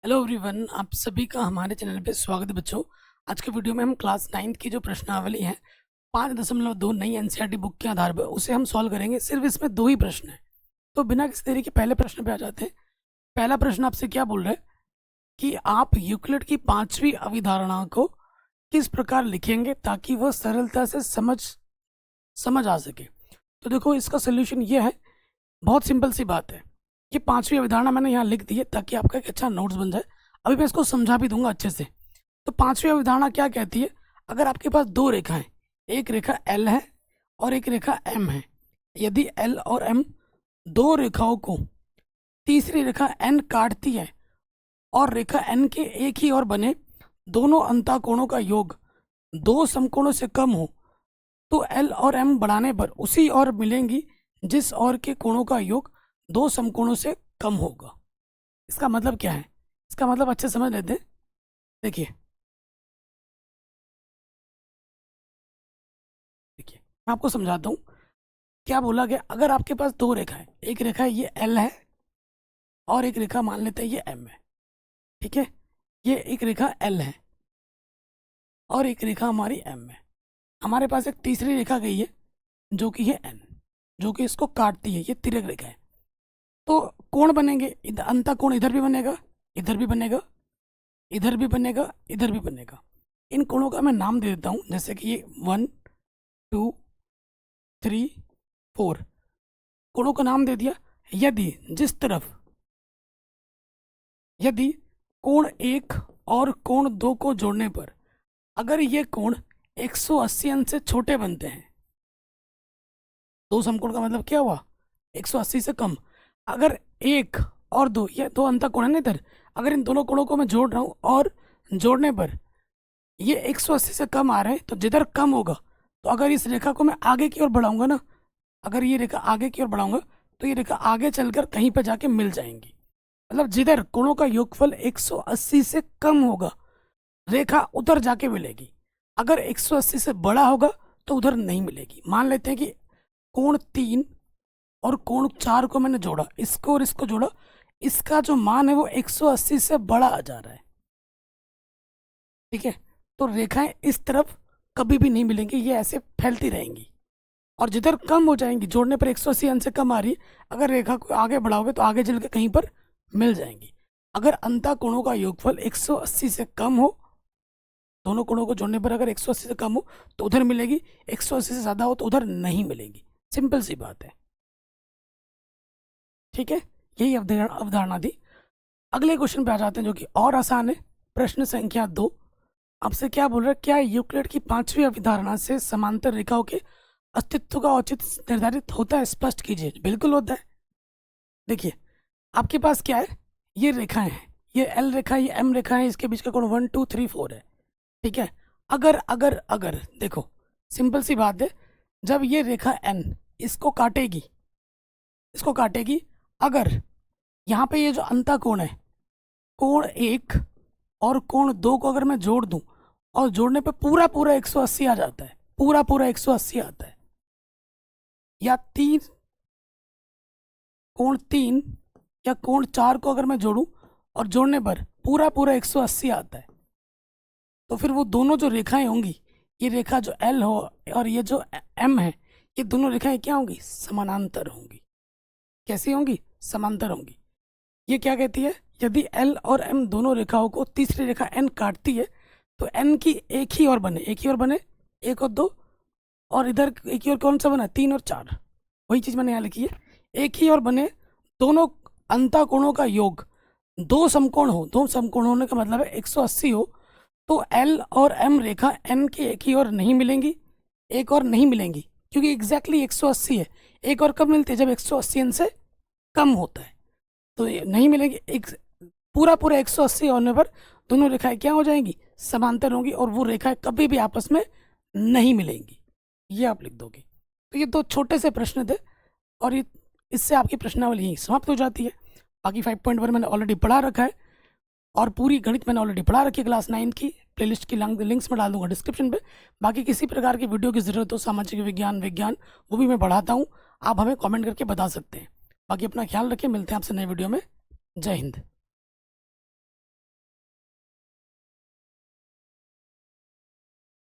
Hello everyone, आप सभी का हमारे चैनल पे स्वागत है बच्चों। आज के वीडियो में हम क्लास 9th की जो प्रश्नावली है 5.2 नई एनसीईआरटी बुक के आधार पर उसे हम सॉल्व करेंगे। सिर्फ इसमें 2 ही प्रश्न हैं, तो बिना किसी देरी के पहले प्रश्न पे आ जाते हैं। पहला प्रश्न आपसे क्या बोल रहा है कि आप यूक्लिड की 5वीं अवधारणा को किस प्रकार लिखेंगे ताकि वह सरलता से समझ आ सके। तो देखो, इसका सोल्यूशन ये है, बहुत सिंपल सी बात है। ये 5वीं अवधारणा मैंने यहाँ लिख दी है ताकि आपका एक अच्छा नोट्स बन जाए। अभी मैं इसको समझा भी दूंगा अच्छे से। तो 5वीं अवधारणा क्या कहती है, अगर आपके पास 2 रेखाएं, एक रेखा एल है और एक रेखा एम है, यदि एल और एम 2 रेखाओं को तीसरी रेखा एन काटती है और रेखा एन के एक ही ओर बने दोनों अंतःकोणों का योग 2 समकोणों से कम हो, तो एल और एम बढ़ाने पर उसी ओर मिलेंगी जिस ओर के कोणों का योग 2 समकोणों से कम होगा। इसका मतलब क्या है, इसका मतलब अच्छे समझ लेते हैं। देखिए मैं आपको समझाता हूँ क्या बोला गया। अगर आपके पास 2 रेखा है, एक रेखा ये एल है और एक रेखा मान लेते हैं ये एम है, ठीक है। ये एक रेखा एल है और एक रेखा हमारी एम है। हमारे पास एक तीसरी रेखा गई है जो कि है एन, जो कि इसको काटती है। ये तिर्यक रेखा है, तो कोण बनेंगे। अंतःकोण इधर भी बनेगा, इधर भी बनेगा, इधर भी बनेगा, इधर भी बनेगा। इन कोणों का मैं नाम दे देता हूँ, जैसे कि ये 1 2 3 4 कोणों का नाम दे दिया। यदि कोण 1 और कोण 2 को जोड़ने पर अगर ये कोण 180 अंश से छोटे बनते हैं, 2 समकोण का मतलब क्या हुआ, 180 से कम। अगर 1 और 2, ये 2 अंतःकोण है ना इधर, अगर इन दोनों कोणों को मैं जोड़ रहा हूँ और जोड़ने पर ये 180 से कम आ रहे हैं, तो जिधर कम होगा, तो अगर इस रेखा को मैं आगे की ओर बढ़ाऊंगा ना, अगर ये रेखा आगे की ओर बढ़ाऊंगा तो ये रेखा आगे चलकर कहीं पर जाके मिल जाएंगी। मतलब जिधर कोणों का योगफल 180 से कम होगा, रेखा उधर जाके मिलेगी। अगर 180 से बड़ा होगा तो उधर नहीं मिलेगी। मान लेते हैं कि कोण 3 और कोण 4 को मैंने जोड़ा, इसको और इसको जोड़ा, इसका जो मान है वो 180 से बड़ा आ जा रहा है, ठीक है। तो रेखाएं इस तरफ कभी भी नहीं मिलेंगी, ये ऐसे फैलती रहेंगी। और जिधर कम हो जाएंगी, जोड़ने पर 180 अंश से कम आ रही है, अगर रेखा को आगे बढ़ाओगे तो आगे चल के कहीं पर मिल जाएंगी। अगर अंतःकोणों का योगफल 180 से कम हो, दोनों कोणों को जोड़ने पर अगर 180 से कम हो तो उधर मिलेगी, 180 से ज्यादा हो तो उधर नहीं मिलेगी। सिंपल सी बात है, ठीक है। यही अवधारणा थी। अगले क्वेश्चन पे आ जाते हैं जो कि और आसान है। प्रश्न संख्या 2 आपसे क्या बोल रहा है, क्या यूक्लिड की 5वीं अवधारणा से समांतर रेखाओं के अस्तित्व का औचित्य निर्धारित होता है, स्पष्ट कीजिए। बिल्कुल होता है। देखिए आपके पास क्या है, ये रेखाएं हैं, ये एल रेखा, ये एम रेखा है, इसके बीच का कोण 1 2 3 4 है, ठीक है। अगर अगर अगर देखो, सिंपल सी बात है, जब ये रेखा एन इसको काटेगी, अगर यहाँ पे ये जो अंतःकोण है, कोण 1 और कोण 2 को अगर मैं जोड़ दूं और जोड़ने पे पूरा पूरा 180 आ जाता है, पूरा पूरा 180 आता है, या कोण 3 या कोण 4 को अगर मैं जोड़ूं और जोड़ने पर पूरा पूरा 180 आता है, तो फिर वो दोनों जो रेखाएं होंगी, ये रेखा जो एल हो और ये जो एम है, ये दोनों रेखाएं क्या होंगी, समानांतर होंगी। कैसी होंगी, समांतर होंगी। ये क्या कहती है, यदि एल और एम दोनों रेखाओं को तीसरी रेखा एन काटती है, तो एन की एक ही ओर बने, 1 और 2, और इधर एक ही ओर कौन सा बना, 3 और 4, वही चीज मैंने यहाँ लिखी है। एक ही ओर बने दोनों अंतःकोणों का योग 2 समकोण हो, 2 समकोण होने का मतलब है 180 हो, तो एल और एम रेखा एन की एक ही ओर नहीं मिलेंगी, एक और नहीं मिलेंगी, क्योंकि एग्जैक्टली 180 है। एक और कब मिलती है, जब 180 एन से कम होता है, तो ये नहीं मिलेगी। एक पूरा पूरा 180 होने पर दोनों रेखाएं क्या हो जाएंगी, समांतर होंगी, और वो रेखाएं कभी भी आपस में नहीं मिलेंगी। ये आप लिख दोगे। तो ये 2 छोटे से प्रश्न थे और ये इससे आपकी प्रश्नावली यहीं समाप्त हो जाती है। बाकी 5.1 मैंने ऑलरेडी पढ़ा रखा है और पूरी गणित मैंने ऑलरेडी पढ़ा रखी है क्लास 9 की। प्लेलिस्ट की लिंक्स में डाल दूंगा डिस्क्रिप्शन पे। बाकी किसी प्रकार की वीडियो की ज़रूरत हो, सामाजिक विज्ञान वो भी मैं पढ़ाता हूँ, आप हमें कमेंट करके बता सकते हैं। बाकी अपना ख्याल रखिए, मिलते हैं आपसे नए वीडियो में। जय हिंद।